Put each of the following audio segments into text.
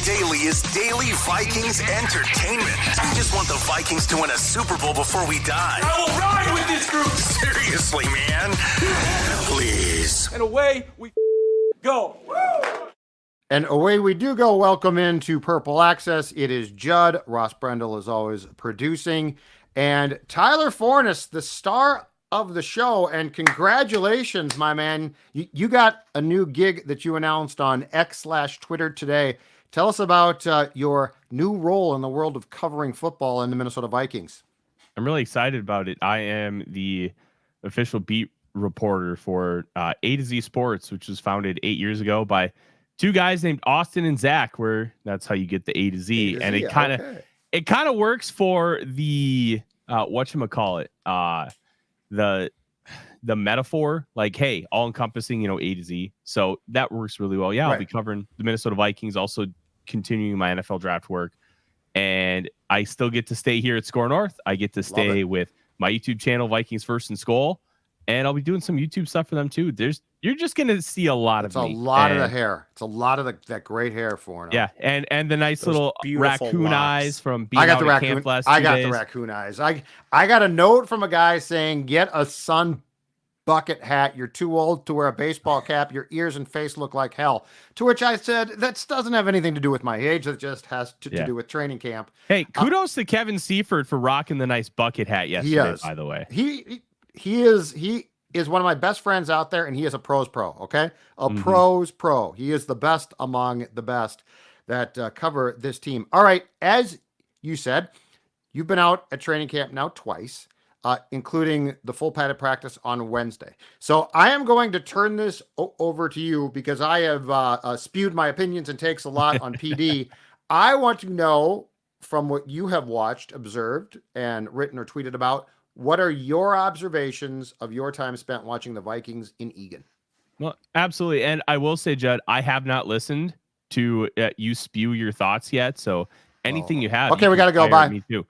Daily is daily Vikings entertainment. We just want the Vikings to win a Super Bowl before we die. I will ride with this group. Seriously, man. Please. And away we go. And away we do go. Welcome into Purple Access. It is Judd. Ross Brendel is always producing. And Tyler Forness, the star of the show. And congratulations, my man. You got a new gig that you announced on X/Twitter today. Tell us about your new role in the world of covering football in the Minnesota Vikings. I'm really excited about it. I am the official beat reporter for A to Z Sports, which was founded 8 years ago by two guys named Austin and Zach, where that's how you get the A to Z. And it kind of works for the whatchamacallit, the metaphor, like, hey, all encompassing, A to Z. So that works really well. Yeah, right. I'll be covering the Minnesota Vikings, also continuing my NFL draft work. And I still get to stay here at Score North. I get to stay with my YouTube channel, Vikings First and Skol. And I'll be doing some YouTube stuff for them too. You're just going to see a lot of me. It's a lot of the hair. It's a lot of that great hair for him. Yeah, and the nice little raccoon locks. Eyes from being out at camp last I got days. the raccoon eyes. I got a note from a guy saying, get a sun bucket hat. You're too old to wear a baseball cap. Your ears and face look like hell. To which I said, that doesn't have anything to do with my age. That just has to do with training camp. Hey, kudos to Kevin Seifert for rocking the nice bucket hat yesterday, by the way. He is one of my best friends out there, and he is a pros pro, okay? Pros pro. He is the best among the best that cover this team. All right, as you said, you've been out at training camp now twice, including the full padded practice on Wednesday. So I am going to turn this over to you because I have spewed my opinions and takes a lot on PD. I want to know, from what you have watched, observed, and written or tweeted about, what are your observations of your time spent watching the Vikings in Eagan? Well, absolutely. And I will say, Judd, I have not listened to you spew your thoughts yet. So anything you have. Okay, we got to go. Bye. Me too.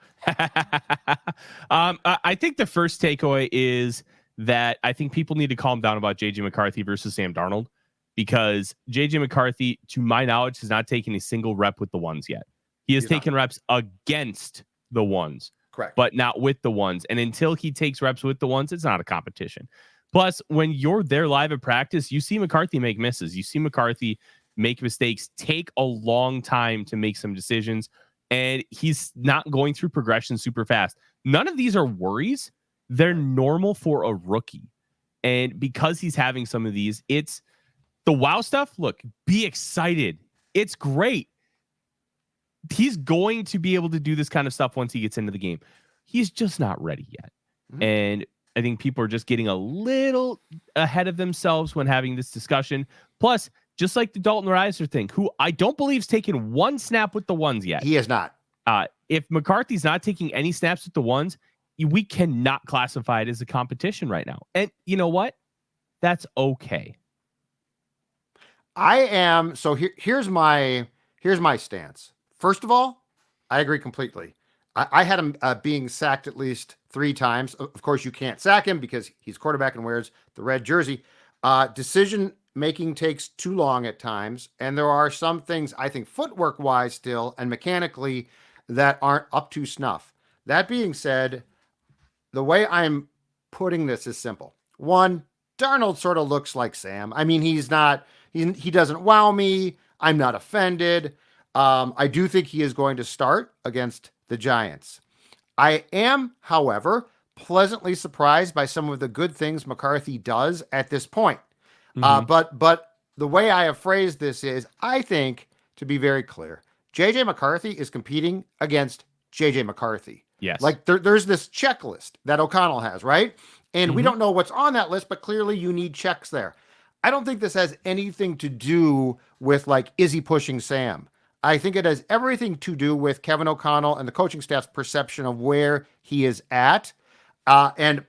I think the first takeaway is that I think people need to calm down about J.J. McCarthy versus Sam Darnold, because J.J. McCarthy, to my knowledge, has not taken a single rep with the ones yet. He has taken reps against the ones. Correct. But not with the ones. And until he takes reps with the ones, it's not a competition. Plus, when you're there live at practice, you see McCarthy make misses. You see McCarthy make mistakes, take a long time to make some decisions, and he's not going through progression super fast. None of these are worries. They're normal for a rookie. And because he's having some of these, it's the wow stuff. Look, be excited. It's great. He's going to be able to do this kind of stuff once he gets into the game. He's just not ready yet. Mm-hmm. And I think people are just getting a little ahead of themselves when having this discussion. Plus, just like the Dalton Reiser thing, who I don't believe has taken one snap with the ones yet. He has not. If McCarthy's not taking any snaps with the ones, we cannot classify it as a competition right now. And you know what? That's okay. I am. So here's my stance. First of all, I agree completely. I had him being sacked at least 3 times. Of course, you can't sack him because he's quarterback and wears the red jersey. Decision making takes too long at times. And there are some things, I think, footwork wise still and mechanically, that aren't up to snuff. That being said, the way I'm putting this is simple. One, Darnold sort of looks like Sam. I mean, he doesn't wow me. I'm not offended. I do think he is going to start against the Giants. I am, however, pleasantly surprised by some of the good things McCarthy does at this point. Mm-hmm. But the way I have phrased this is, I think, to be very clear, J.J. McCarthy is competing against J.J. McCarthy. Yes. Like there's this checklist that O'Connell has, right? And we don't know what's on that list, but clearly you need checks there. I don't think this has anything to do with, like, is he pushing Sam? I think it has everything to do with Kevin O'Connell and the coaching staff's perception of where he is at. And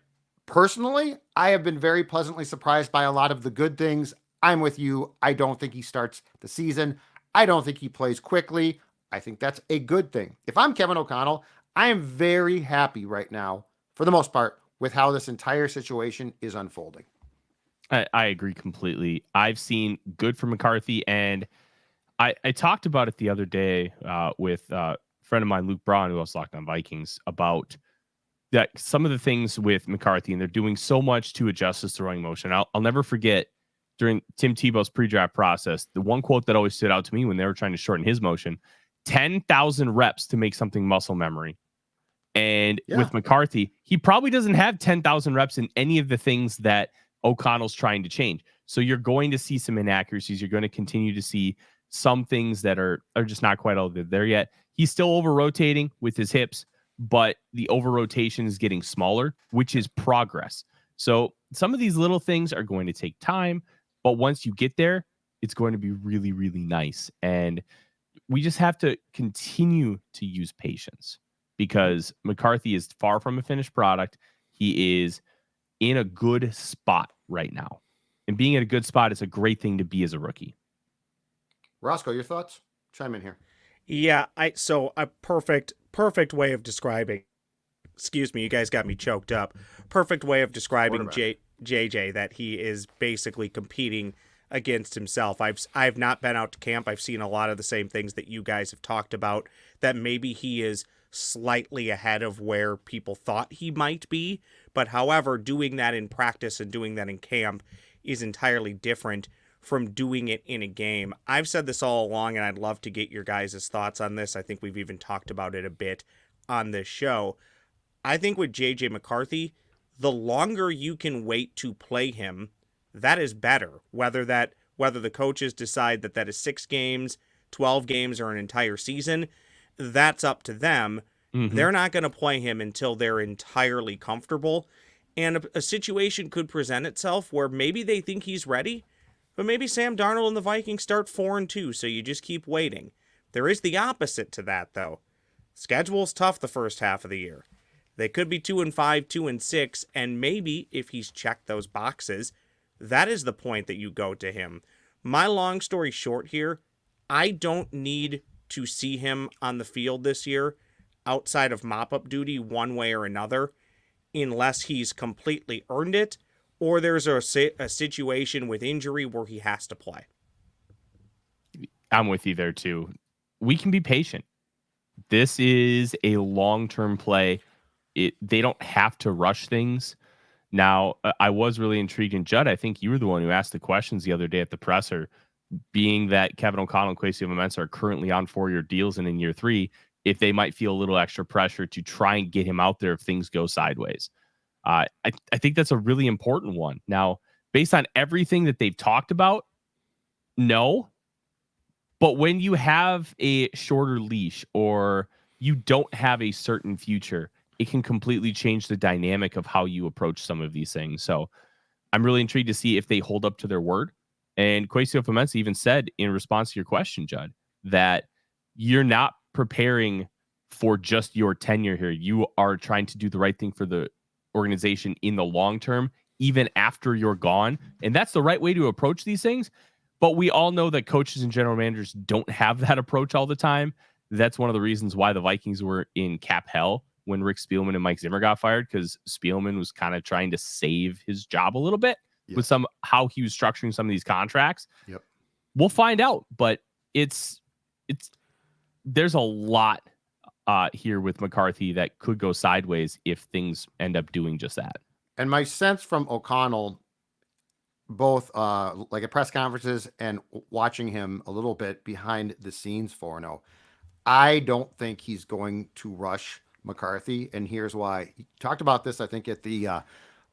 personally, I have been very pleasantly surprised by a lot of the good things. I'm with you. I don't think he starts the season. I don't think he plays quickly. I think that's a good thing. If I'm Kevin O'Connell, I am very happy right now, for the most part, with how this entire situation is unfolding. I agree completely. I've seen good from McCarthy, and I talked about it the other day with a friend of mine, Luke Braun, who else Locked On Vikings, about that some of the things with McCarthy, and they're doing so much to adjust his throwing motion. I'll never forget during Tim Tebow's pre-draft process, the one quote that always stood out to me when they were trying to shorten his motion: 10,000 reps to make something muscle memory. And with McCarthy, he probably doesn't have 10,000 reps in any of the things that O'Connell's trying to change. So you're going to see some inaccuracies. You're going to continue to see some things that are just not quite all there yet. He's still over rotating with his hips, but the over rotation is getting smaller, which is progress. So some of these little things are going to take time, but once you get there, it's going to be really, really nice. And we just have to continue to use patience, because McCarthy is far from a finished product. He is in a good spot right now. And being in a good spot is a great thing to be as a rookie. Roscoe, your thoughts? Chime in here. Yeah, so a perfect way of describing. Excuse me, you guys got me choked up. Perfect way of describing JJ, that he is basically competing against himself. I've not been out to camp. I've seen a lot of the same things that you guys have talked about, that maybe he is slightly ahead of where people thought he might be. But however, doing that in practice and doing that in camp is entirely different from doing it in a game. I've said this all along, and I'd love to get your guys' thoughts on this. I think we've even talked about it a bit on this show. I think with JJ McCarthy, the longer you can wait to play him, that is better. Whether the coaches decide that is 6 games, 12 games, or an entire season, that's up to them. Mm-hmm. They're not going to play him until they're entirely comfortable. And a situation could present itself where maybe they think he's ready, but maybe Sam Darnold and the Vikings start 4-2, so you just keep waiting. There is the opposite to that, though. Schedule's tough the first half of the year. They could be 2-5, 2-6, and maybe if he's checked those boxes, that is the point that you go to him. My long story short here, I don't need to see him on the field this year outside of mop-up duty one way or another, unless he's completely earned it, or there's a situation with injury where he has to play. I'm with you there too. We can be patient. This is a long-term play. They don't have to rush things. Now, I was really intrigued, and Judd, I think you were the one who asked the questions the other day at the presser, being that Kevin O'Connell and Kwesi Mensah are currently on 4-year deals and in year 3, if they might feel a little extra pressure to try and get him out there if things go sideways. I think that's a really important one. Now, based on everything that they've talked about, no. But when you have a shorter leash or you don't have a certain future, it can completely change the dynamic of how you approach some of these things. So I'm really intrigued to see if they hold up to their word. And Kwesi Mensah even said in response to your question, Judd, that you're not preparing for just your tenure here. You are trying to do the right thing for the organization in the long term, even after you're gone. And that's the right way to approach these things. But we all know that coaches and general managers don't have that approach all the time. That's one of the reasons why the Vikings were in cap hell when Rick Spielman and Mike Zimmer got fired, because Spielman was kind of trying to save his job a little bit with how he was structuring some of these contracts. Yep. We'll find out, but there's a lot here with McCarthy that could go sideways if things end up doing just that. And my sense from O'Connell, both like at press conferences and watching him a little bit behind the scenes, I don't think he's going to rush McCarthy. And here's why. He talked about this, I think, at the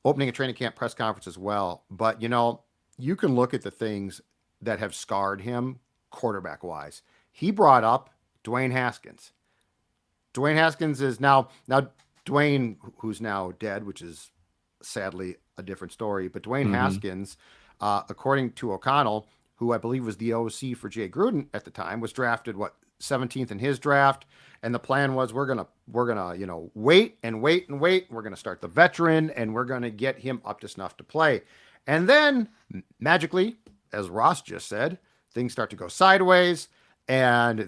opening of training camp press conference as well. But, you can look at the things that have scarred him quarterback wise. He brought up Dwayne Haskins. Dwayne Haskins is now Dwayne, who's now dead, which is sadly a different story. But Dwayne Haskins, according to O'Connell, who I believe was the OC for Jay Gruden at the time, was drafted 17th in his draft, and the plan was we're gonna wait. We're gonna start the veteran, and we're gonna get him up to snuff to play. And then magically, as Ross just said, things start to go sideways. And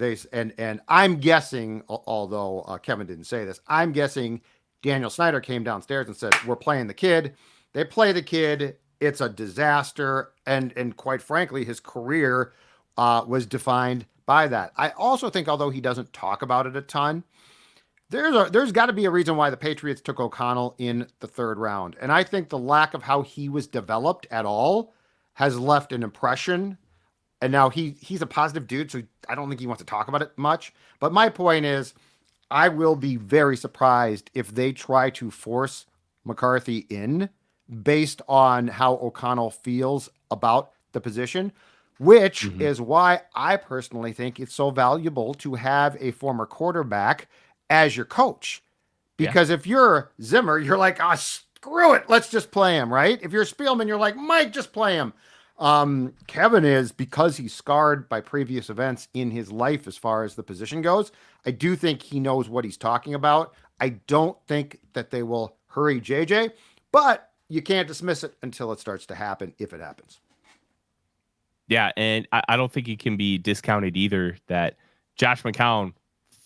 I'm guessing, although Kevin didn't say this, I'm guessing Daniel Snyder came downstairs and said, "We're playing the kid." They play the kid. It's a disaster, and quite frankly, his career was defined by that. I also think, although he doesn't talk about it a ton, there's got to be a reason why the Patriots took O'Connell in the third round. And I think the lack of how he was developed at all has left an impression. And now he's a positive dude, so I don't think he wants to talk about it much. But my point is, I will be very surprised if they try to force McCarthy in based on how O'Connell feels about the position, which is why I personally think it's so valuable to have a former quarterback as your coach. Because if you're Zimmer, you're like, screw it, let's just play him, right? If you're Spielman, you're like, Mike, just play him. Kevin is, because he's scarred by previous events in his life as far as the position goes, I do think he knows what he's talking about. I don't think that they will hurry JJ, but you can't dismiss it until it starts to happen, if it happens. Yeah, and I don't think it can be discounted either that Josh McCown,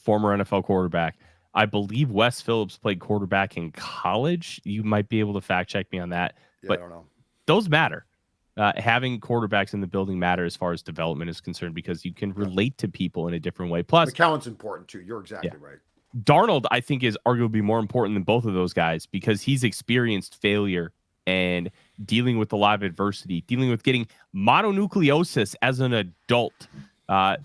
former NFL quarterback, I believe Wes Phillips played quarterback in college. You might be able to fact check me on that. Yeah, but I don't know. Those matter. Having quarterbacks in the building matter as far as development is concerned because you can relate to people in a different way. Plus, McCown's important too. You're exactly right. Darnold, I think, is arguably more important than both of those guys because he's experienced failure and dealing with a lot of adversity, dealing with getting mononucleosis as an adult,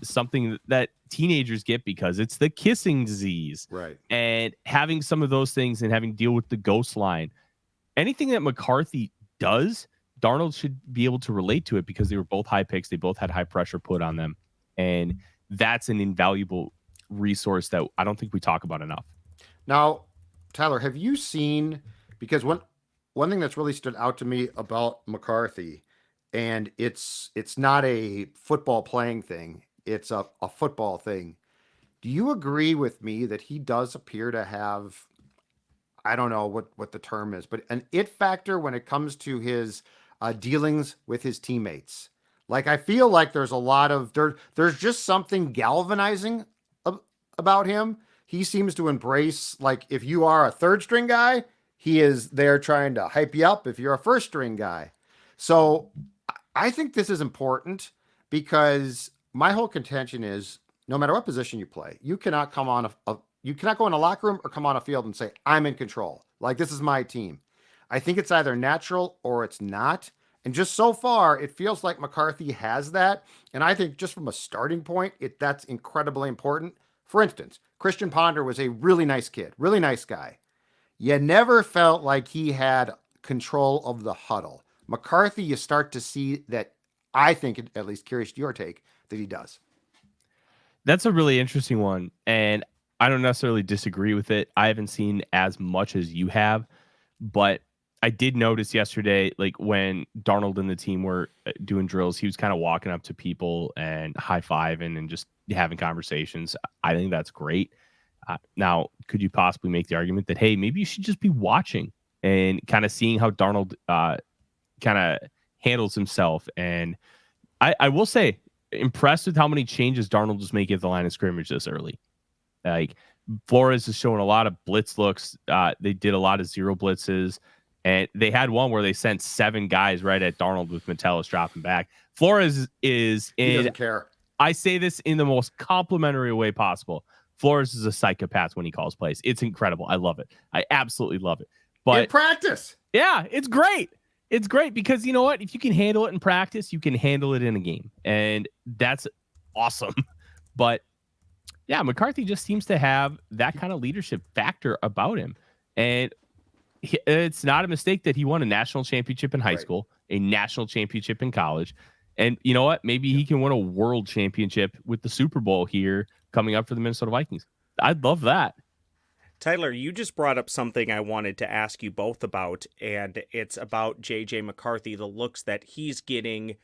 something that teenagers get because it's the kissing disease. Right. And having some of those things and having to deal with the ghost line, anything that McCarthy does, Darnold should be able to relate to it because they were both high picks. They both had high pressure put on them. And that's an invaluable resource that I don't think we talk about enough. Now, Tyler, have you seen, because one thing that's really stood out to me about McCarthy, and it's not a football playing thing, it's a football thing. Do you agree with me that he does appear to have, I don't know what the term is, but an it factor when it comes to his dealings with his teammates? Like, I feel like there's a lot of, there's just something galvanizing about him. He seems to embrace, like, if you are a third string guy, he is there trying to hype you up if you're a first string guy. So I think this is important because my whole contention is no matter what position you play, you cannot come on you cannot go in a locker room or come on a field and say, I'm in control. Like, this is my team. I think it's either natural or it's not. And just so far, it feels like McCarthy has that. And I think just from a starting point, that's incredibly important. For instance, Christian Ponder was a really nice kid, really nice guy. You never felt like he had control of the huddle. McCarthy, you start to see that, I think, at least curious to your take, that he does. That's a really interesting one. And I don't necessarily disagree with it. I haven't seen as much as you have, but I did notice yesterday, like when Darnold and the team were doing drills, he was kind of walking up to people and high-fiving and just having conversations. I think that's great. Now, could you possibly make the argument that, hey, maybe you should just be watching and kind of seeing how Darnold kind of handles himself? And I will say, impressed with how many changes Darnold is making at the line of scrimmage this early. Like, Flores is showing a lot of blitz looks. They did a lot of zero blitzes. And they had one where they sent 7 guys right at Darnold with Metellus dropping back. Flores is in. He doesn't care. I say this in the most complimentary way possible. Flores is a psychopath when he calls plays. It's incredible. I love it. I absolutely love it. But in practice. Yeah, it's great. It's great because you know what? If you can handle it in practice, you can handle it in a game. And that's awesome. But yeah, McCarthy just seems to have that kind of leadership factor about him. And it's not a mistake that he won a national championship in high school, a national championship in college. And you know what? Maybe he can win a world championship with the Super Bowl here coming up for the Minnesota Vikings. I'd love that. Tyler, you just brought up something I wanted to ask you both about, and it's about J.J. McCarthy, the looks that he's getting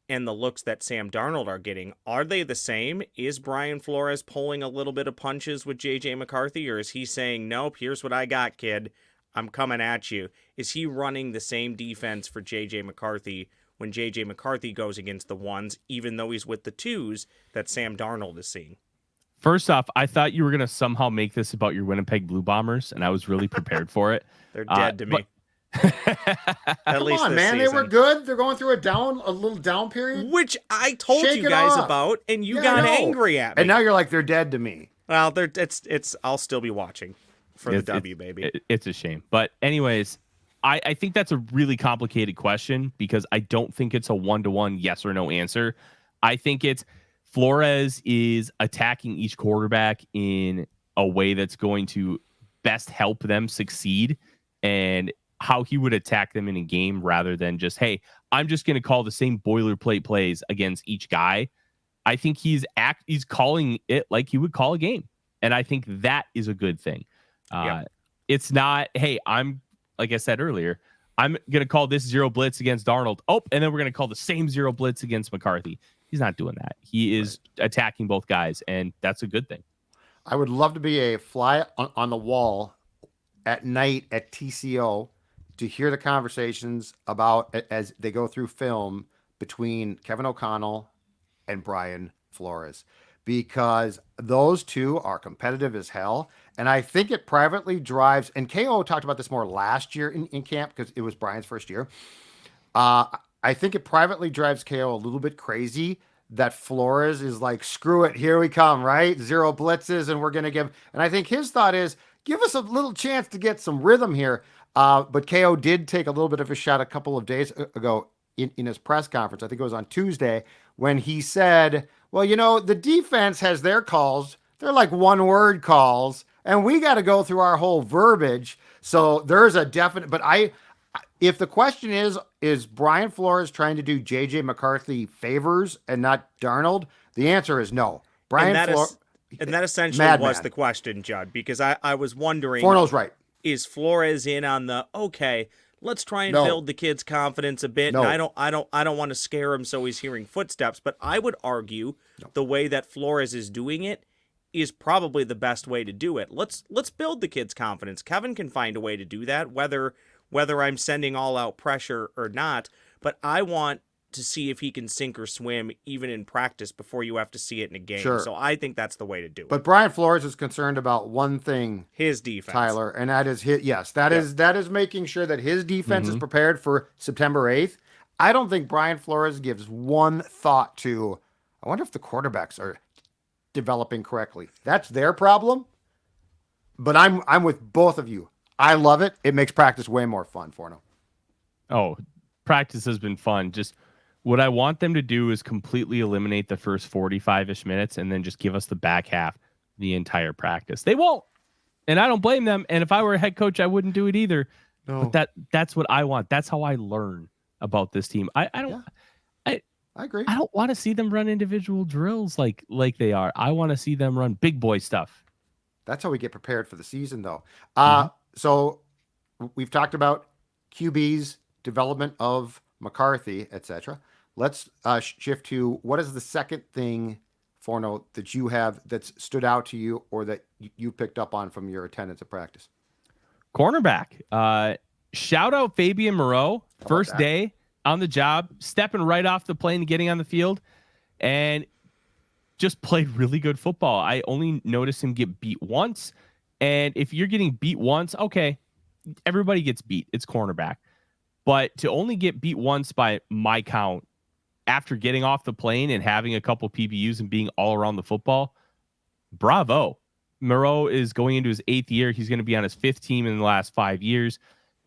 and the looks that Sam Darnold are getting. Are they the same? Is Brian Flores pulling a little bit of punches with J.J. McCarthy, or is he saying, nope, here's what I got, kid. I'm coming at you. Is he running the same defense for J.J. McCarthy when J.J. McCarthy goes against the ones, even though he's with the twos that Sam Darnold is seeing? First off, I thought you were going to somehow make this about your Winnipeg Blue Bombers, and I was really prepared for it. They're dead to me. At Come least on, this man. season. They were good. They're going through a little down period. Which I told Shake you it guys off. about, and you Yeah, got I know. angry at me. And now you're like, they're dead to me. Well, it's. I'll still be watching for the W, baby. It's a shame. But anyways, I think that's a really complicated question because I don't think it's a 1-to-1 yes or no answer. I think it's Flores is attacking each quarterback in a way that's going to best help them succeed, and how he would attack them in a game rather than just, hey, I'm just going to call the same boilerplate plays against each guy. I think he's calling it like he would call a game. And I think that is a good thing. It's not, hey, like I said earlier, I'm going to call this zero blitz against Darnold. Oh, and then we're going to call the same zero blitz against McCarthy. He's not doing that. He is attacking both guys, and that's a good thing. I would love to be a fly on the wall at night at TCO to hear the conversations about as they go through film between Kevin O'Connell and Brian Flores, because those two are competitive as hell. And I think it privately drives, and KO talked about this more last year in camp because it was Brian's first year. I think it privately drives KO a little bit crazy that Flores is like, screw it, here we come, right? Zero blitzes, and we're going to give. And I think his thought is, give us a little chance to get some rhythm here. But KO did take a little bit of a shot a couple of days ago in his press conference. I think it was on Tuesday when he said, well, the defense has their calls. They're like one-word calls, and we got to go through our whole verbiage. So there's a definite, but if the question is Brian Flores trying to do J.J. McCarthy favors and not Darnold? The answer is no. And that essentially was the question, Judd, because I was wondering. Fornell's right. Is Flores in on the, okay, let's try and build the kid's confidence a bit. No. And I don't want to scare him so he's hearing footsteps, but I would argue the way that Flores is doing it is probably the best way to do it. Let's build the kid's confidence. Kevin can find a way to do that, whether I'm sending all out pressure or not, but I want to see if he can sink or swim even in practice before you have to see it in a game. Sure. So I think that's the way to do it. But Brian Flores is concerned about one thing, his defense, Tyler, and that is that is making sure that his defense is prepared for September 8th. I don't think Brian Flores gives one thought to, I wonder if the quarterbacks are developing correctly. That's their problem. But I'm with both of you. I love it. It makes practice way more fun, Forno. Oh, practice has been fun. Just what I want them to do is completely eliminate the first 45-ish minutes and then just give us the back half the entire practice. They won't. And I don't blame them. And if I were a head coach, I wouldn't do it either. No. But that's what I want. That's how I learn about this team. I agree. I don't want to see them run individual drills like they are. I want to see them run big boy stuff. That's how we get prepared for the season, though. So we've talked about QB's development of McCarthy, etc. Let's shift to what is the second thing, Forno, that you have that's stood out to you or that you picked up on from your attendance at practice? Cornerback. Shout out Fabian Moreau. First day on the job, stepping right off the plane, getting on the field, and just played really good football. I only noticed him get beat once. And if you're getting beat once, okay, everybody gets beat. It's cornerback. But to only get beat once by my count after getting off the plane and having a couple PBUs and being all around the football, bravo. Moreau is going into his 8th year. He's going to be on his 5th team in the last 5 years.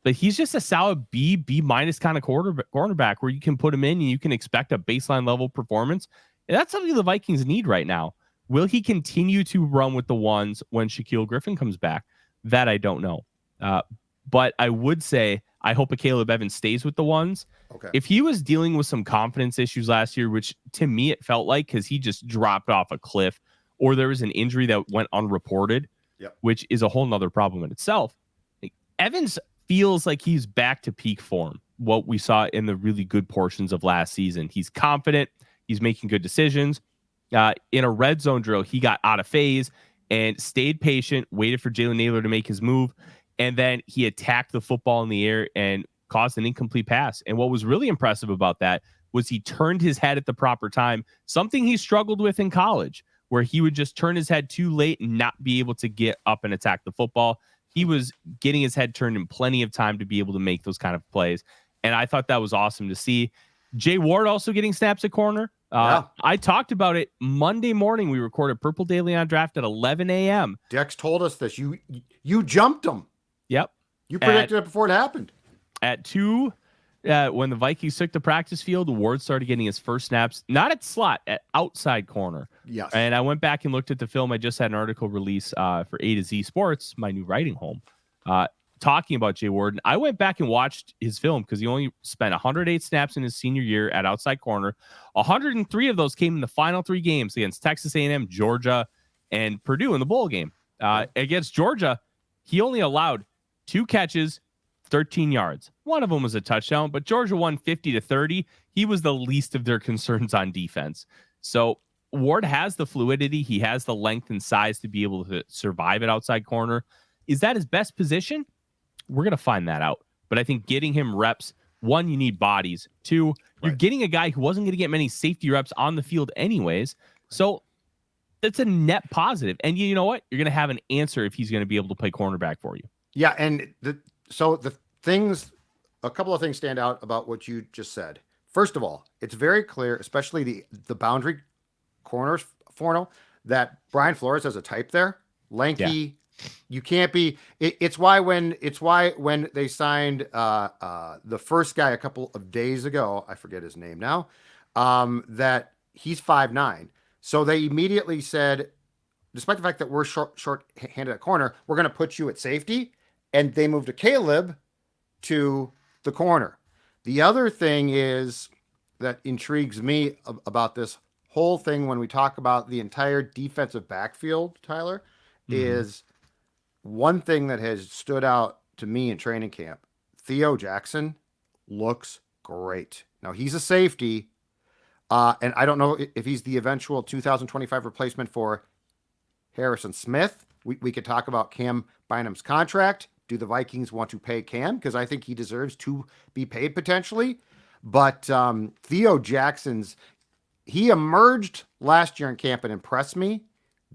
But he's just a solid B minus kind of cornerback where you can put him in and you can expect a baseline level performance. And that's something the Vikings need right now. Will he continue to run with the ones when Shaquille Griffin comes back? That I don't know. But I would say I hope a Caleb Evans stays with the ones. Okay. If he was dealing with some confidence issues last year, which to me it felt like because he just dropped off a cliff, or there was an injury that went unreported, which is a whole nother problem in itself. Evans feels like he's back to peak form, what we saw in the really good portions of last season. He's confident. He's making good decisions. In a red zone drill, he got out of phase and stayed patient, waited for Jalen Naylor to make his move, and then he attacked the football in the air and caused an incomplete pass. And what was really impressive about that was he turned his head at the proper time, something he struggled with in college, where he would just turn his head too late and not be able to get up and attack the football. he was getting his head turned in plenty of time to be able to make those kind of plays. And I thought that was awesome to see. Jay Ward also getting snaps at corner. I talked about it Monday morning. We recorded Purple Daily on Draft at 11 a.m. Dex told us this. You jumped him. Yep. You predicted it before it happened. At 2, when the Vikings took the practice field, Ward started getting his first snaps, not at slot, at outside corner. Yes. And I went back and looked at the film. I just had an article release for A to Z Sports, my new writing home, talking about Jay Ward. And I went back and watched his film because he only spent 108 snaps in his senior year at outside corner. 103 of those came in the final 3 games against Texas A&M, Georgia, and Purdue in the bowl game. Against Georgia, he only allowed 2 catches, 13 yards. One of them was a touchdown, but Georgia won 50-30. He was the least of their concerns on defense. So Ward has the fluidity. He has the length and size to be able to survive at outside corner. Is that his best position? We're going to find that out. But I think getting him reps, 1, you need bodies. 2, you're getting a guy who wasn't going to get many safety reps on the field anyways. So that's a net positive. And you know what? You're going to have an answer if he's going to be able to play cornerback for you. Yeah, and a couple of things stand out about what you just said. First of all, it's very clear, especially the boundary corners, Forno, that Brian Flores has a type there. Lanky. Yeah. You can't be. It's why when they signed the first guy a couple of days ago, I forget his name now, that he's 5'9". So they immediately said, despite the fact that we're short-handed at corner, we're going to put you at safety, and they moved to Caleb to the corner. The other thing is that intrigues me about this whole thing when we talk about the entire defensive backfield, Tyler, is one thing that has stood out to me in training camp. Theo Jackson looks great. Now, he's a safety, and I don't know if he's the eventual 2025 replacement for Harrison Smith. We could talk about Cam Bynum's contract. Do the Vikings want to pay Cam? Because I think he deserves to be paid potentially. But Theo Jackson's, he emerged last year in camp and impressed me.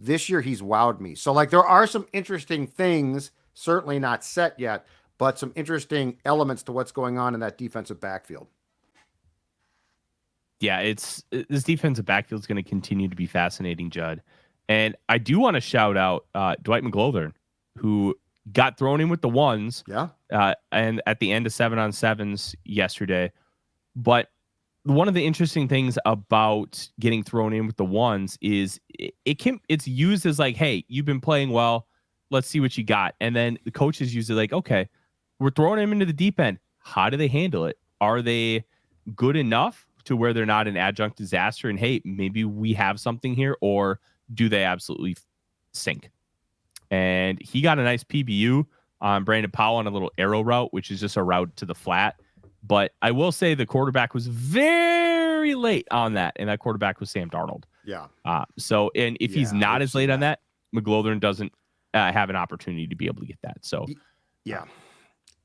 This year, he's wowed me. So, there are some interesting things, certainly not set yet, but some interesting elements to what's going on in that defensive backfield. Yeah, this defensive backfield is going to continue to be fascinating, Judd. And I do want to shout out Dwight McGlothern, who got thrown in with the ones. Yeah. And at the end of 7-on-7s yesterday. But one of the interesting things about getting thrown in with the ones is it's used as hey, you've been playing well. Let's see what you got. And then the coaches use it okay, we're throwing him into the deep end. How do they handle it? Are they good enough to where they're not an adjunct disaster? And hey, maybe we have something here, or do they absolutely sink? And he got a nice PBU on Brandon Powell on a little arrow route, which is just a route to the flat. But I will say the quarterback was very late on that, and that quarterback was Sam Darnold. Yeah. And if he's not as late on that, McGlothern doesn't have an opportunity to be able to get that. So, yeah.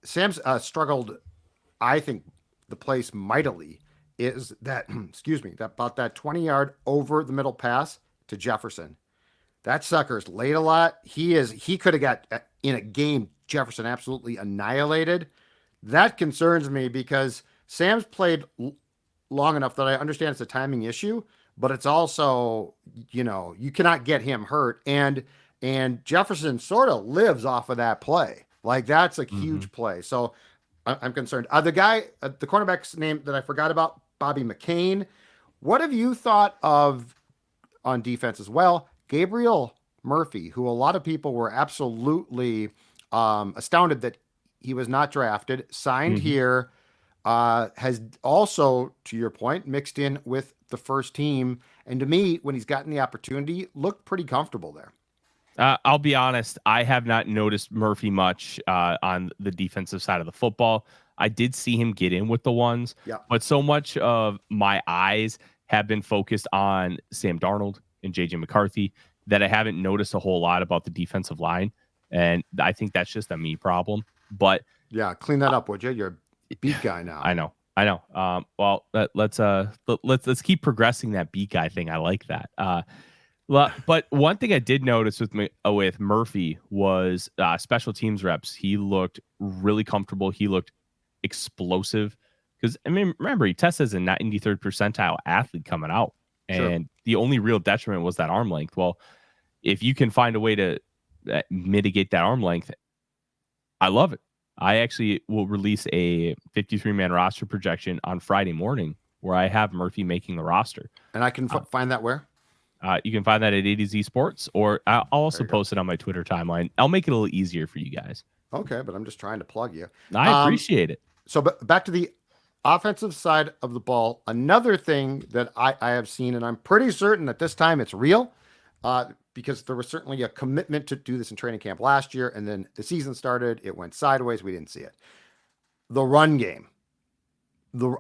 Sam's struggled, I think, the place mightily is that, that about that 20-yard over the middle pass to Jefferson. That sucker's late a lot. He could have got in a game Jefferson absolutely annihilated. That concerns me because Sam's played long enough that I understand it's a timing issue, but it's also, you cannot get him hurt. And Jefferson sort of lives off of that play. That's a huge play. So I'm concerned. The guy, the cornerback's name that I forgot about, Bobby McCain. What have you thought of on defense as well? Gabriel Murphy, who a lot of people were absolutely astounded that he was not drafted, signed here, has also, to your point, mixed in with the first team. And to me, when he's gotten the opportunity, looked pretty comfortable there. I'll be honest, I have not noticed Murphy much on the defensive side of the football. I did see him get in with the ones, but so much of my eyes have been focused on Sam Darnold and J.J. McCarthy that I haven't noticed a whole lot about the defensive line. And I think that's just a me problem. But yeah, clean that up, would you? You're a beat guy now. I know. Well, let's keep progressing that beat guy thing. I like that. But one thing I did notice with Murphy was special teams reps. He looked really comfortable. He looked explosive because, I mean, remember, he tested as a 93rd percentile athlete coming out. And the only real detriment was that arm length. Well, if you can find a way to mitigate that arm length, I love it. I actually will release a 53-man roster projection on Friday morning where I have Murphy making the roster. And I can find that where? You can find that at A to Z Sports, or I'll also post it on my Twitter timeline. I'll make it a little easier for you guys. Okay, but I'm just trying to plug you. I appreciate it. So back to the offensive side of the ball. Another thing that I have seen, and I'm pretty certain that this time it's real, because there was certainly a commitment to do this in training camp last year, and then the season started. It went sideways. We didn't see it. The run game.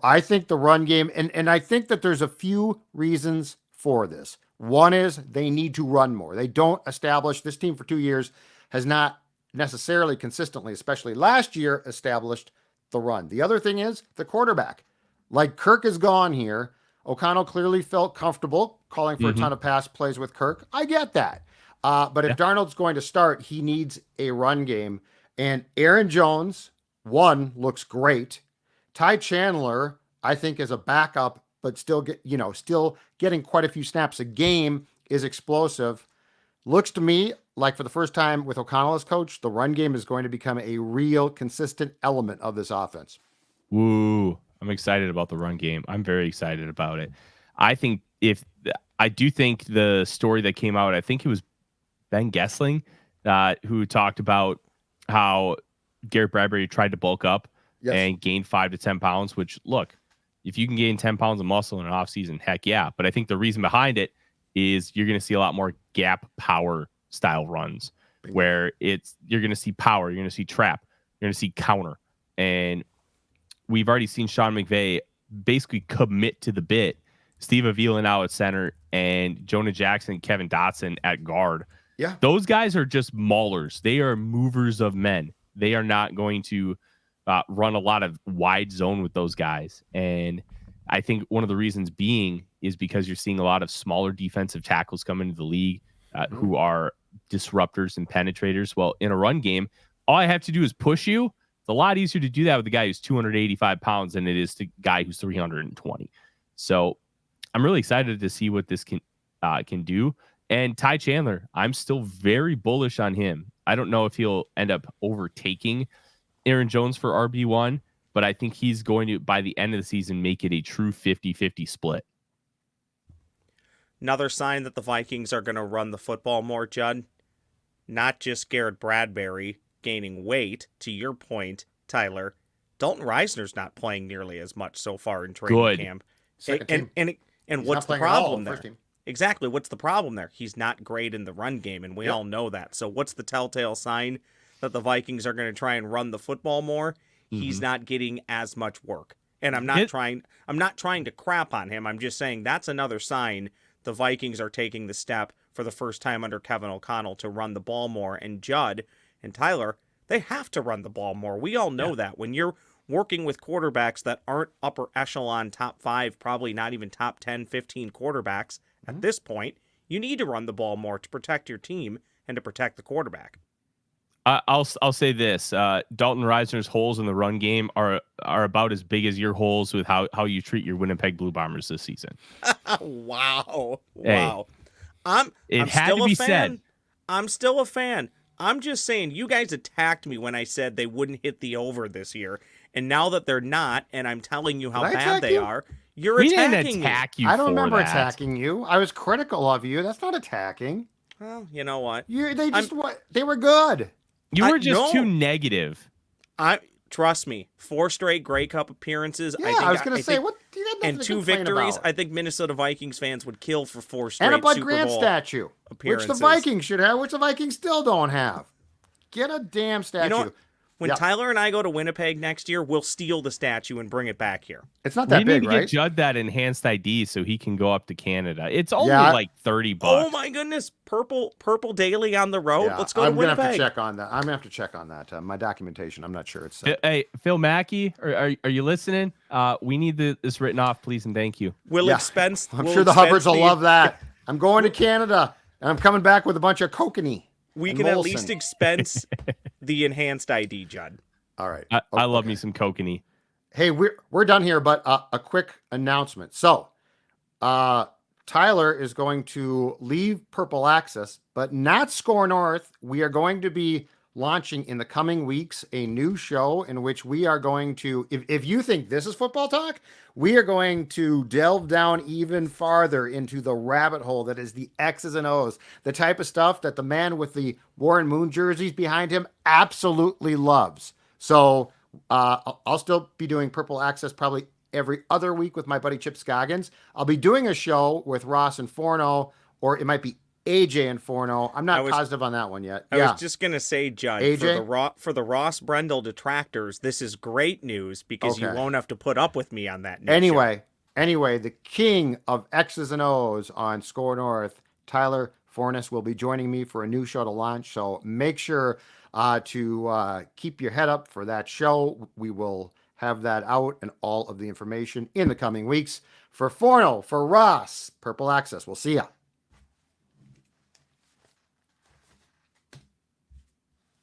I think the run game, and I think that there's a few reasons for this. One is they need to run more. They don't establish, this team for 2 years has not necessarily consistently, especially last year, established the run. The other thing is the quarterback. Like Kirk is gone here. O'Connell clearly felt comfortable calling for a ton of pass plays with Kirk. I get that. But if Darnold's going to start, he needs a run game. And Aaron Jones, looks great. Ty Chandler, I think, is a backup, but still still getting quite a few snaps a game, is explosive. Looks to me like for the first time with O'Connell as coach, the run game is going to become a real consistent element of this offense. Woo. I'm excited about the run game. I'm very excited about it. I do think the story that came out, I think it was Ben Gessling, who talked about how Garrett Bradbury tried to bulk up and gain 5 to 10 pounds, which, look, if you can gain 10 pounds of muscle in an offseason, heck yeah. But I think the reason behind it is you're going to see a lot more gap power style runs where you're going to see power, you're going to see trap, you're going to see counter. And we've already seen Sean McVay basically commit to the bit. Steve Avila now at center and Jonah Jackson, Kevin Dotson at guard. Yeah. Those guys are just maulers. They are movers of men. They are not going to run a lot of wide zone with those guys. And I think one of the reasons being is because you're seeing a lot of smaller defensive tackles come into the league who are disruptors and penetrators. Well, in a run game, all I have to do is push you. It's a lot easier to do that with a guy who's 285 pounds than it is to a guy who's 320. So I'm really excited to see what this can do. And Ty Chandler, I'm still very bullish on him. I don't know if he'll end up overtaking Aaron Jones for RB1, but I think he's going to, by the end of the season, make it a true 50-50 split. Another sign that the Vikings are going to run the football more, Judd. Not just Garrett Bradbury gaining weight, to your point, Tyler. Dalton Reisner's not playing nearly as much so far in training camp. And what's the problem there? Exactly. What's the problem there? He's not great in the run game, and we all know that. So what's the telltale sign that the Vikings are going to try and run the football more? He's not getting as much work. And I'm not trying to crap on him. I'm just saying that's another sign the Vikings are taking the step for the first time under Kevin O'Connell to run the ball more. And Judd and Tyler, they have to run the ball more. We all know that. When you're working with quarterbacks that aren't upper echelon, top 5, probably not even top 10, 15 quarterbacks at this point, you need to run the ball more to protect your team and to protect the quarterback. I'll say this: Dalton Reisner's holes in the run game are about as big as your holes with how you treat your Winnipeg Blue Bombers this season. Wow! Hey, I'm had still to be a fan. said. I'm still a fan. I'm just saying, you guys attacked me when I said they wouldn't hit the over this year, and now that they're not, and I'm telling you how bad they are, you're attacking me. I don't remember attacking you. I was critical of you. That's not attacking. Well, you know what? They were good. You were just too negative. Trust me. 4 straight Grey Cup appearances. Yeah, I was going to say, what? You got and 2 victories. I think Minnesota Vikings fans would kill for 4 straight and a Bud Super Grant Bowl statue, appearances. Which the Vikings should have, which the Vikings still don't have. Get a damn statue. You know what? When Tyler and I go to Winnipeg next year, we'll steal the statue and bring it back here. It's not that big, right? We need to right? get Judd that enhanced ID so he can go up to Canada. It's only like $30. Oh my goodness, purple daily on the road. Yeah, Let's go to Winnipeg. I'm gonna have to check on that. I'm gonna have to check on that. My documentation. I'm not sure it's. Hey, Phil Mackey, are you listening? We need this written off, please and thank you. We'll expense. I'm sure the Hubbards will love that. I'm going to Canada, and I'm coming back with a bunch of kokanee. We and can at Molson. least expense the enhanced ID, Judd. All right. I love Okay. me some kokanee. Hey, we're done here, but a quick announcement. So, Tyler is going to leave Purple Access, but not Score North. We are going to be launching in the coming weeks a new show in which we are going to, if you think this is football talk, we are going to delve down even farther into the rabbit hole that is the X's and O's, the type of stuff that the man with the Warren Moon jerseys behind him absolutely loves. So I'll still be doing Purple Access probably every other week with my buddy Chip Scoggins. I'll be doing a show with Ross and Forno, or it might be AJ and Forno. I'm not positive on that one yet. I was just gonna say, Judd, AJ? for the Ross Brendel detractors, this is great news because you won't have to put up with me on that. Anyway, the king of X's and O's on Score North, Tyler Forness, will be joining me for a new show to launch. So make sure to keep your head up for that show. We will have that out and all of the information in the coming weeks. For Forno, for Ross, Purple Access. We'll see ya.